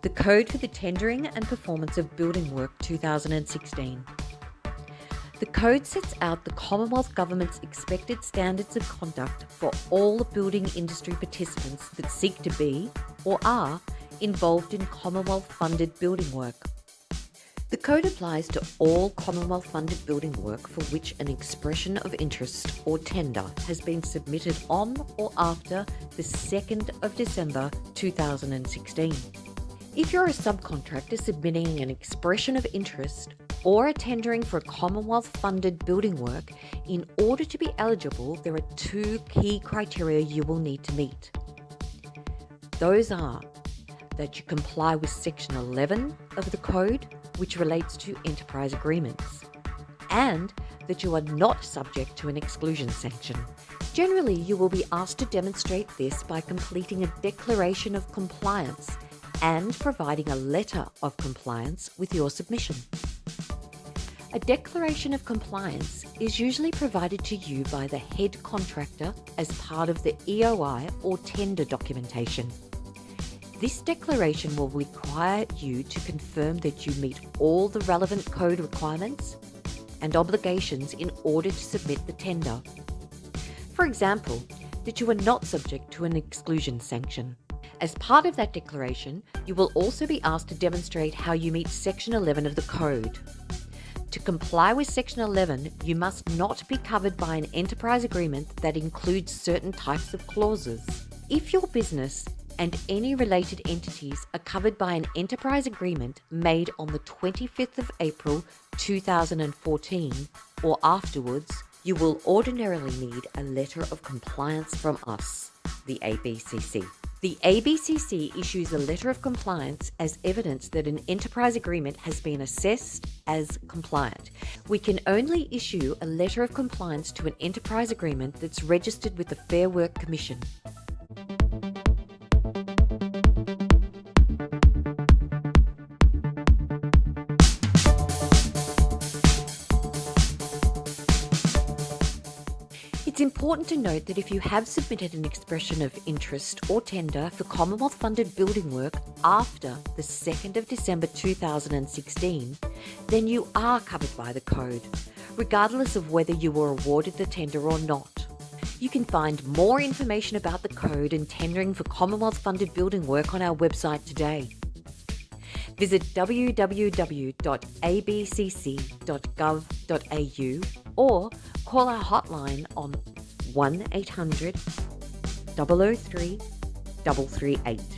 The Code for the Tendering and Performance of Building Work 2016. The Code sets out the Commonwealth Government's expected standards of conduct for all building industry participants that seek to be, or are, involved in Commonwealth-funded building work. The Code applies to all Commonwealth-funded building work for which an expression of interest or tender has been submitted on or after the 2nd of December 2016. If you're a subcontractor submitting an expression of interest or are tendering for Commonwealth-funded building work, in order to be eligible, there are two key criteria you will need to meet. Those are that you comply with Section 11 of the Code, which relates to enterprise agreements, and that you are not subject to an exclusion sanction. Generally, you will be asked to demonstrate this by completing a declaration of compliance and providing a letter of compliance with your submission. A declaration of compliance is usually provided to you by the head contractor as part of the EOI or tender documentation. This declaration will require you to confirm that you meet all the relevant code requirements and obligations in order to submit the tender. For example, that you are not subject to an exclusion sanction. As part of that declaration, you will also be asked to demonstrate how you meet Section 11 of the Code. To comply with Section 11, you must not be covered by an enterprise agreement that includes certain types of clauses. If your business and any related entities are covered by an enterprise agreement made on the 25th of April 2014 or afterwards, you will ordinarily need a letter of compliance from us, the ABCC. The ABCC issues a letter of compliance as evidence that an enterprise agreement has been assessed as compliant. We can only issue a letter of compliance to an enterprise agreement that's registered with the Fair Work Commission. It's important to note that if you have submitted an expression of interest or tender for Commonwealth-funded building work after the 2nd of December 2016, then you are covered by the Code, regardless of whether you were awarded the tender or not. You can find more information about the Code and tendering for Commonwealth-funded building work on our website today. Visit www.abcc.gov.au or call our hotline on 1800 003 338.